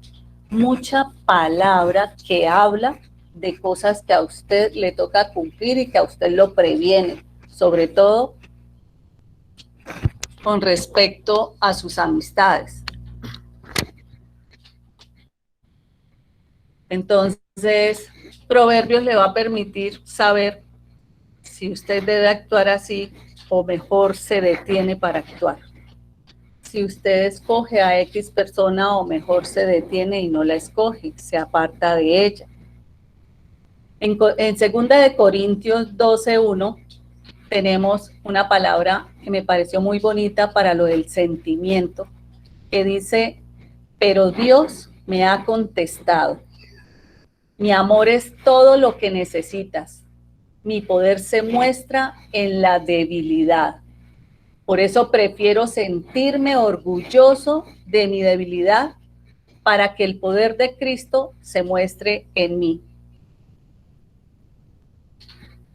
mucha palabra que habla de cosas que a usted le toca cumplir y que a usted lo previene, sobre todo con respecto a sus amistades. Entonces, Proverbios le va a permitir saber si usted debe actuar así o mejor se detiene para actuar. Si usted escoge a X persona o mejor se detiene y no la escoge, se aparta de ella. En 2 de Corintios 12:1 tenemos una palabra que me pareció muy bonita para lo del sentimiento, que dice, pero Dios me ha contestado. Mi amor es todo lo que necesitas. Mi poder se muestra en la debilidad. Por eso prefiero sentirme orgulloso de mi debilidad para que el poder de Cristo se muestre en mí.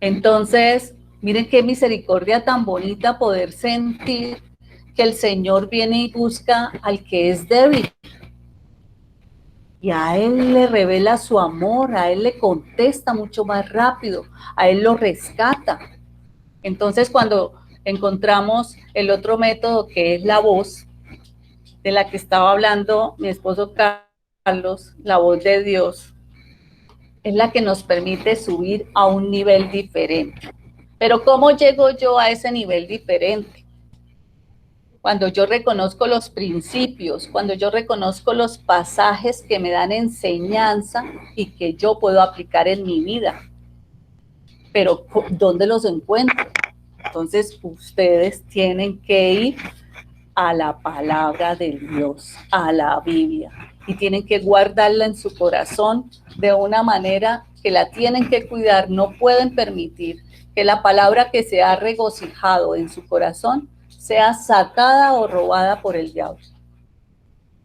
Entonces, miren qué misericordia tan bonita poder sentir que el Señor viene y busca al que es débil. Y a Él le revela su amor, a Él le contesta mucho más rápido, a Él lo rescata. Entonces, cuando encontramos el otro método que es la voz, de la que estaba hablando mi esposo Carlos, la voz de Dios, es la que nos permite subir a un nivel diferente. Pero ¿cómo llego yo a ese nivel diferente? Cuando yo reconozco los principios, cuando yo reconozco los pasajes que me dan enseñanza y que yo puedo aplicar en mi vida. Pero ¿dónde los encuentro? Entonces ustedes tienen que ir a la palabra de Dios, a la Biblia, y tienen que guardarla en su corazón de una manera que la tienen que cuidar. No pueden permitir que la palabra que se ha regocijado en su corazón sea sacada o robada por el diablo,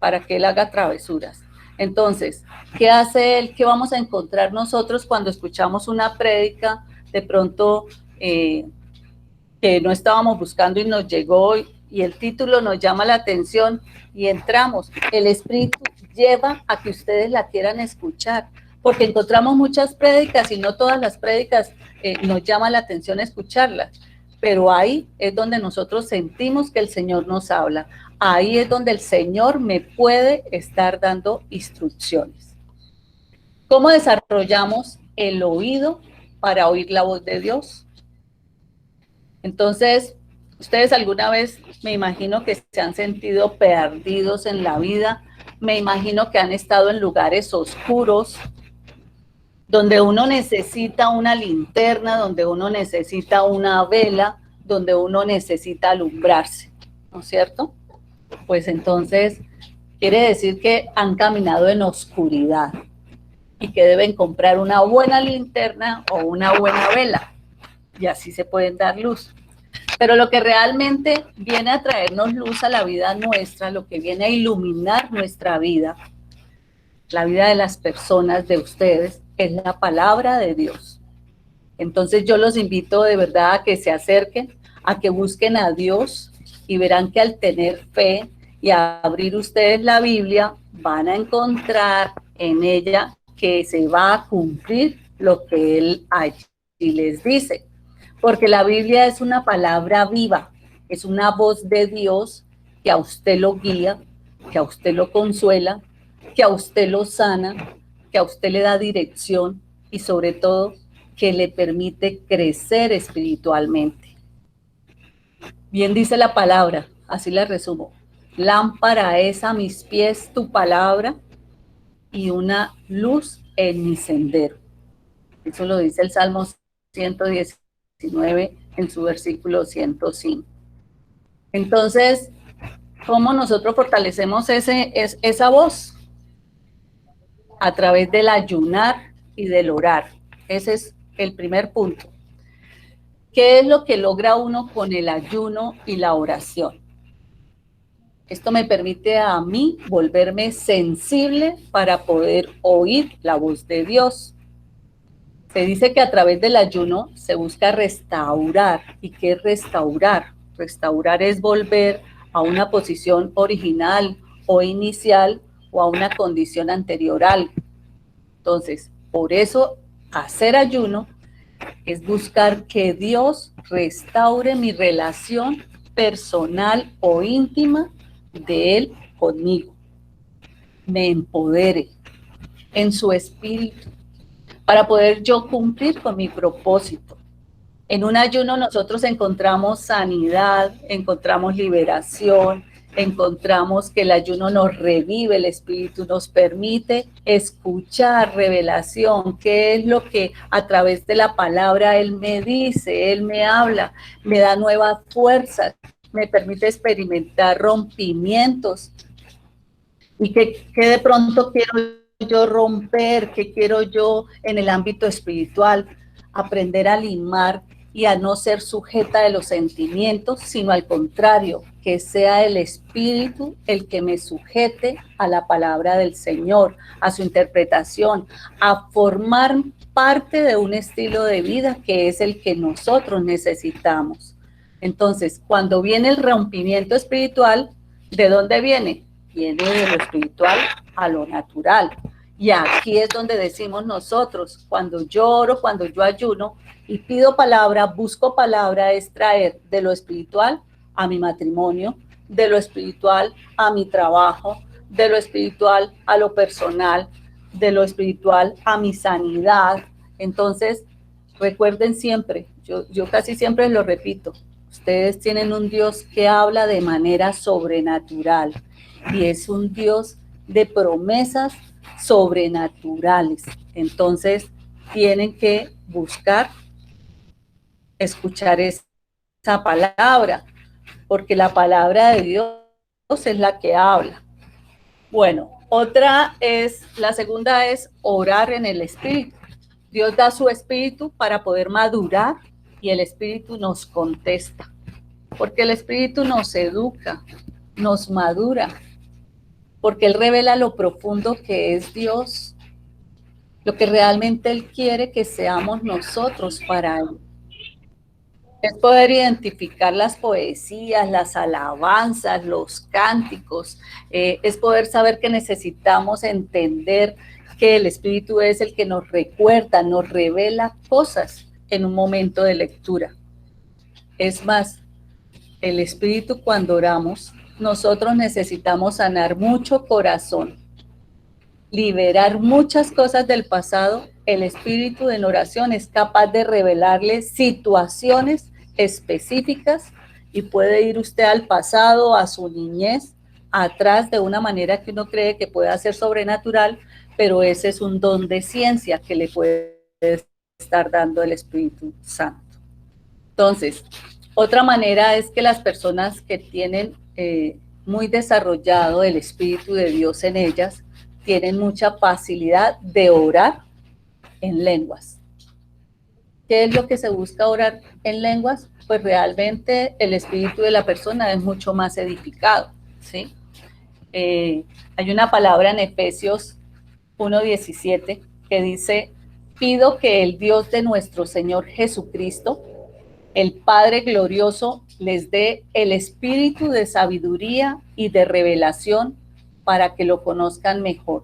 para que él haga travesuras. Entonces, ¿qué hace él? ¿Qué vamos a encontrar nosotros cuando escuchamos una prédica de pronto que no estábamos buscando y nos llegó y el título nos llama la atención y entramos? El Espíritu lleva a que ustedes la quieran escuchar, porque encontramos muchas prédicas y no todas las prédicas nos llama la atención escucharlas. Pero ahí es donde nosotros sentimos que el Señor nos habla. Ahí es donde el Señor me puede estar dando instrucciones. ¿Cómo desarrollamos el oído para oír la voz de Dios? Entonces, ustedes alguna vez me imagino que se han sentido perdidos en la vida. Me imagino que han estado en lugares oscuros, donde uno necesita una linterna, donde uno necesita una vela, donde uno necesita alumbrarse, ¿no es cierto? Pues entonces quiere decir que han caminado en oscuridad y que deben comprar una buena linterna o una buena vela. y así se pueden dar luz. Pero lo que realmente viene a traernos luz a la vida nuestra, lo que viene a iluminar nuestra vida, la vida de las personas, de ustedes, es la palabra de Dios. Entonces yo los invito de verdad a que se acerquen, a que busquen a Dios y verán que al tener fe y a abrir ustedes la Biblia, van a encontrar en ella que se va a cumplir lo que Él allí les dice. Porque la Biblia es una palabra viva, es una voz de Dios que a usted lo guía, que a usted lo consuela, que a usted lo sana, que a usted le da dirección y sobre todo que le permite crecer espiritualmente. Bien dice la palabra, así la resumo. Lámpara es a mis pies tu palabra y una luz en mi sendero. Eso lo dice el Salmo 119 en su versículo 105. Entonces, ¿cómo nosotros fortalecemos esa voz? A través del ayunar y del orar. Ese es el primer punto. ¿Qué es lo que logra uno con el ayuno y la oración? Esto me permite a mí volverme sensible para poder oír la voz de Dios. Se dice que a través del ayuno se busca restaurar. ¿Y qué es restaurar? Restaurar es volver a una posición original o inicial o a una condición anterior a algo. Entonces, por eso hacer ayuno es buscar que Dios restaure mi relación personal o íntima de Él conmigo. Me empodere en su espíritu para poder yo cumplir con mi propósito. En un ayuno nosotros encontramos sanidad, encontramos liberación, encontramos que el ayuno nos revive el espíritu, nos permite escuchar revelación, qué es lo que a través de la palabra Él me dice, Él me habla, me da nuevas fuerzas, me permite experimentar rompimientos y que de pronto quiero yo romper, que quiero yo en el ámbito espiritual aprender a limar y a no ser sujeta de los sentimientos, sino al contrario, que sea el Espíritu el que me sujete a la palabra del Señor, a su interpretación, a formar parte de un estilo de vida que es el que nosotros necesitamos. Entonces, cuando viene el rompimiento espiritual, ¿de dónde viene? Viene de lo espiritual a lo natural. Y aquí es donde decimos nosotros, cuando yo oro, cuando yo ayuno y pido palabra, busco palabra, es traer de lo espiritual a mi matrimonio, de lo espiritual a mi trabajo, de lo espiritual a lo personal, de lo espiritual a mi sanidad. Entonces, recuerden siempre, yo casi siempre lo repito, ustedes tienen un Dios que habla de manera sobrenatural y es un Dios de promesas sobrenaturales. Entonces, tienen que buscar escuchar esa palabra, porque la palabra de Dios es la que habla. Bueno, la segunda es orar en el Espíritu. Dios da su Espíritu para poder madurar y el Espíritu nos contesta, porque el Espíritu nos educa, nos madura, porque Él revela lo profundo que es Dios, lo que realmente Él quiere que seamos nosotros para Él. Es poder identificar las poesías, las alabanzas, los cánticos, es poder saber que necesitamos entender que el Espíritu es el que nos recuerda, nos revela cosas en un momento de lectura. Es más, el Espíritu cuando oramos, nosotros necesitamos sanar mucho corazón, liberar muchas cosas del pasado. El Espíritu en oración es capaz de revelarle situaciones específicas y puede ir usted al pasado, a su niñez, atrás de una manera que uno cree que pueda ser sobrenatural, pero ese es un don de ciencia que le puede estar dando el Espíritu Santo. Entonces, otra manera es que las personas que tienen muy desarrollado el Espíritu de Dios en ellas, tienen mucha facilidad de orar en lenguas. ¿qué es lo que se busca orar en lenguas? Pues realmente el espíritu de la persona es mucho más edificado, ¿sí? Hay una palabra en Efesios 1:17 que dice: pido que el Dios de nuestro Señor Jesucristo, el Padre glorioso, les dé el espíritu de sabiduría y de revelación para que lo conozcan mejor.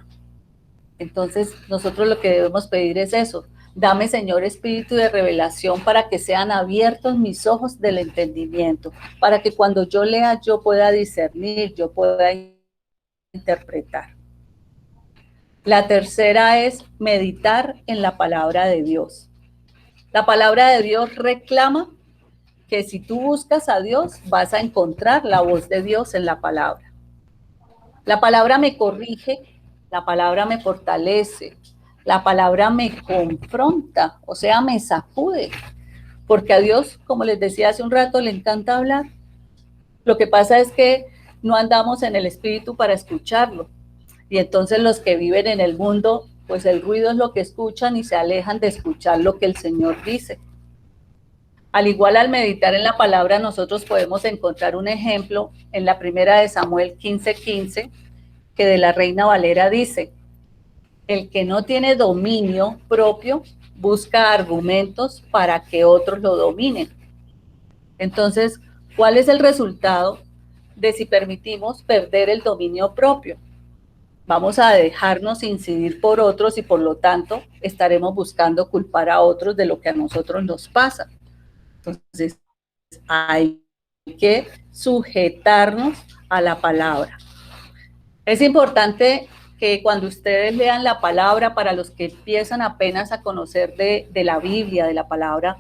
Entonces, nosotros lo que debemos pedir es eso: dame, Señor, espíritu de revelación para que sean abiertos mis ojos del entendimiento, para que cuando yo lea yo pueda discernir, yo pueda interpretar. La tercera es meditar en la palabra de Dios. La palabra de Dios reclama que si tú buscas a Dios, vas a encontrar la voz de Dios en la palabra. La palabra me corrige, la palabra me fortalece, la palabra me confronta, o sea, me sacude, porque a Dios, como les decía hace un rato, le encanta hablar. Lo que pasa es que no andamos en el espíritu para escucharlo. Y entonces los que viven en el mundo, pues el ruido es lo que escuchan y se alejan de escuchar lo que el Señor dice. Al igual, al meditar en la palabra, nosotros podemos encontrar un ejemplo en la primera de Samuel 15:15, que de la Reina Valera dice: el que no tiene dominio propio busca argumentos para que otros lo dominen. Entonces, ¿cuál es el resultado de si permitimos perder el dominio propio? Vamos a dejarnos incidir por otros y por lo tanto estaremos buscando culpar a otros de lo que a nosotros nos pasa. Entonces, hay que sujetarnos a la palabra. Es importante que cuando ustedes lean la palabra, para los que empiezan apenas a conocer de la Biblia, de la palabra,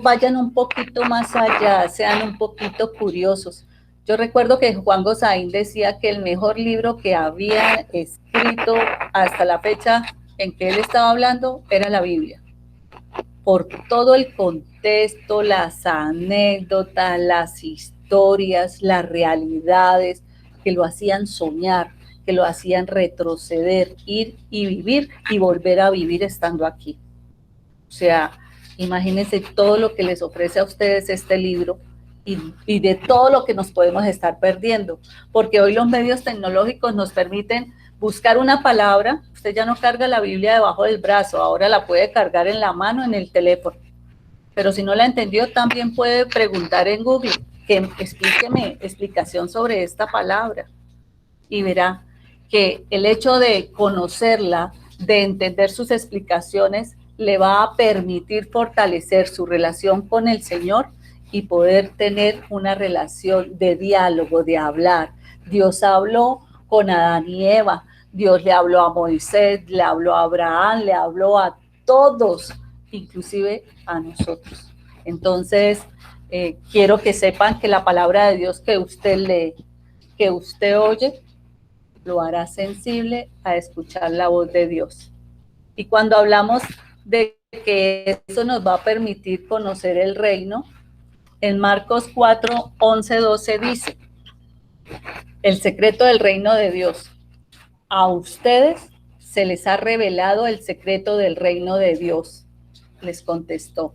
vayan un poquito más allá, sean un poquito curiosos. Yo recuerdo que Juan Gosaín decía que el mejor libro que había escrito hasta la fecha en que él estaba hablando era la Biblia, por todo el contexto, las anécdotas, las historias, las realidades que lo hacían soñar, que lo hacían retroceder, ir y vivir y volver a vivir estando aquí. O sea, imagínense todo lo que les ofrece a ustedes este libro y de todo lo que nos podemos estar perdiendo, porque hoy los medios tecnológicos nos permiten buscar una palabra. Usted ya no carga la Biblia debajo del brazo, ahora la puede cargar en la mano, en el teléfono. Pero si no la entendió, también puede preguntar en Google, que explíqueme explicación sobre esta palabra. Y verá que el hecho de conocerla, de entender sus explicaciones, le va a permitir fortalecer su relación con el Señor y poder tener una relación de diálogo, de hablar. Dios habló con Adán y Eva, Dios le habló a Moisés, le habló a Abraham, le habló a todos, inclusive a nosotros. Entonces, quiero que sepan que la palabra de Dios que usted lee, que usted oye, lo hará sensible a escuchar la voz de Dios. Y cuando hablamos de que eso nos va a permitir conocer el reino, en Marcos 4, 11, 12 dice: el secreto del reino de Dios. A ustedes se les ha revelado el secreto del reino de Dios, les contestó.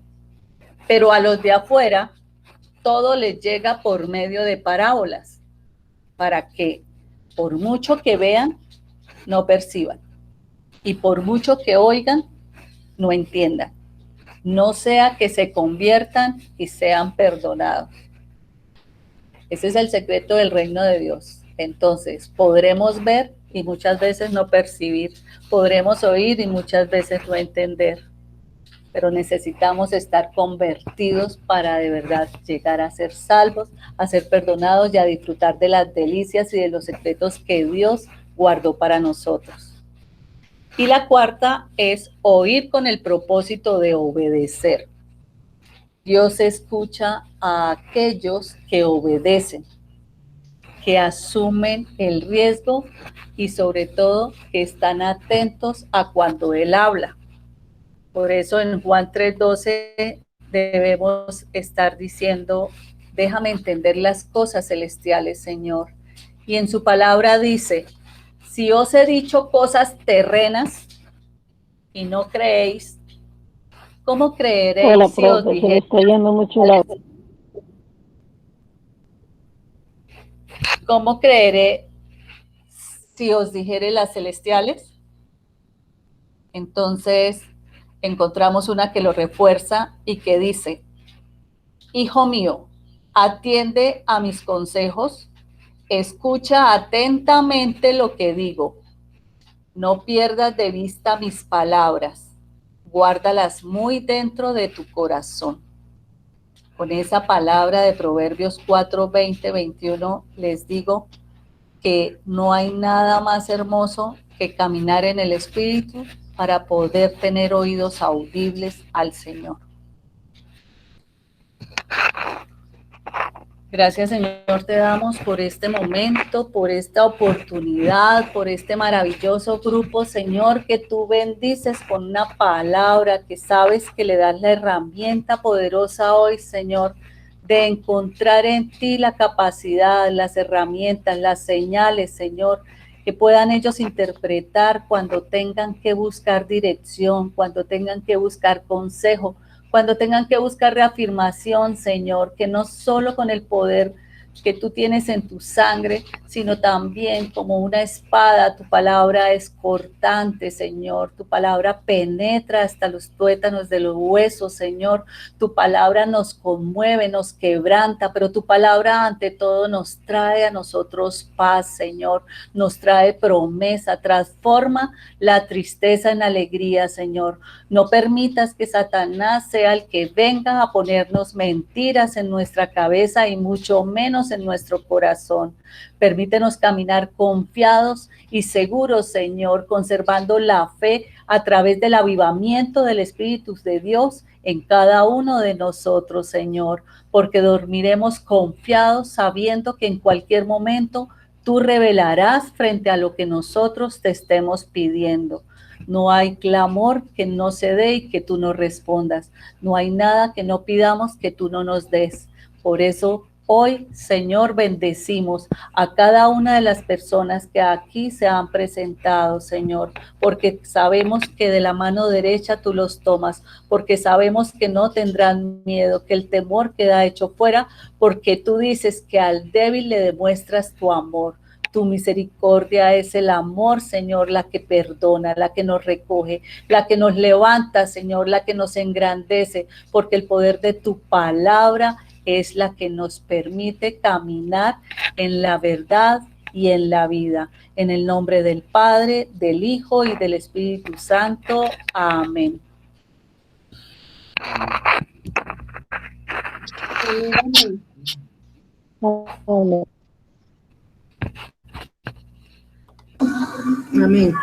Pero a los de afuera, todo les llega por medio de parábolas, para que, por mucho que vean, no perciban, y por mucho que oigan, no entiendan, no sea que se conviertan y sean perdonados. Ese es el secreto del reino de Dios. Entonces, podremos ver y muchas veces no percibir, podremos oír y muchas veces no entender, pero necesitamos estar convertidos para de verdad llegar a ser salvos, a ser perdonados y a disfrutar de las delicias y de los secretos que Dios guardó para nosotros. Y la cuarta es oír con el propósito de obedecer. Dios escucha a aquellos que obedecen, que asumen el riesgo y sobre todo que están atentos a cuando Él habla. Por eso en Juan 3:12 debemos estar diciendo: déjame entender las cosas celestiales, Señor. Y en su palabra dice: si os he dicho cosas terrenas y no creéis, ¿Cómo creeréis Hola, si os profe, se le dijere, está yendo mucho la... cómo creeré si os dijere las celestiales? Entonces encontramos una que lo refuerza y que dice, hijo mío, atiende a mis consejos, escucha atentamente lo que digo, no pierdas de vista mis palabras, guárdalas muy dentro de tu corazón. Con esa palabra de Proverbios 4, 20, 21, les digo que no hay nada más hermoso que caminar en el Espíritu para poder tener oídos audibles al Señor. Gracias, Señor, te damos por este momento, por esta oportunidad, por este maravilloso grupo, Señor, que tú bendices con una palabra, que sabes que le das la herramienta poderosa hoy, Señor, de encontrar en ti la capacidad, las herramientas, las señales, Señor, que puedan ellos interpretar cuando tengan que buscar dirección, cuando tengan que buscar consejo, cuando tengan que buscar reafirmación, Señor, que no solo con el poder que tú tienes en tu sangre, sino también como una espada, tu palabra es cortante, Señor, tu palabra penetra hasta los tuétanos de los huesos, Señor, tu palabra nos conmueve, nos quebranta, pero tu palabra ante todo nos trae a nosotros paz, Señor, nos trae promesa, transforma la tristeza en alegría, Señor. No permitas que Satanás sea el que venga a ponernos mentiras en nuestra cabeza y mucho menos en nuestro corazón. Permítenos caminar confiados y seguros, Señor, conservando la fe a través del avivamiento del Espíritu de Dios en cada uno de nosotros, Señor, porque dormiremos confiados sabiendo que en cualquier momento tú revelarás frente a lo que nosotros te estemos pidiendo. No hay clamor que no se dé y que tú no respondas. No hay nada que no pidamos que tú no nos des. Por eso hoy, Señor, bendecimos a cada una de las personas que aquí se han presentado, Señor, porque sabemos que de la mano derecha tú los tomas, porque sabemos que no tendrán miedo, que el temor queda hecho fuera, porque tú dices que al débil le demuestras tu amor. Tu misericordia es el amor, Señor, la que perdona, la que nos recoge, la que nos levanta, Señor, la que nos engrandece, porque el poder de tu palabra es la que nos permite caminar en la verdad y en la vida. En el nombre del Padre, del Hijo y del Espíritu Santo. Amén. Amén.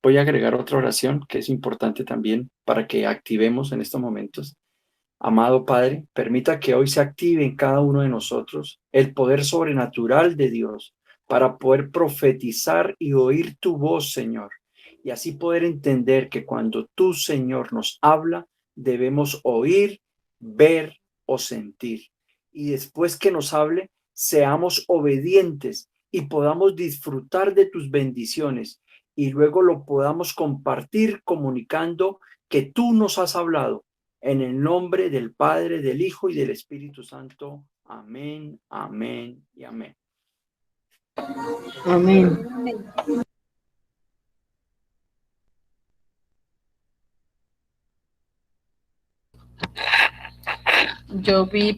Voy a agregar otra oración que es importante también para que activemos en estos momentos. Amado Padre, permita que hoy se active en cada uno de nosotros el poder sobrenatural de Dios para poder profetizar y oír tu voz, Señor, y así poder entender que cuando tú, Señor, nos habla, debemos oír, ver o sentir. Y después que nos hable, seamos obedientes y podamos disfrutar de tus bendiciones y luego lo podamos compartir comunicando que tú nos has hablado. En el nombre del Padre, del Hijo y del Espíritu Santo. Amén, amén y amén. Amén. Yo vi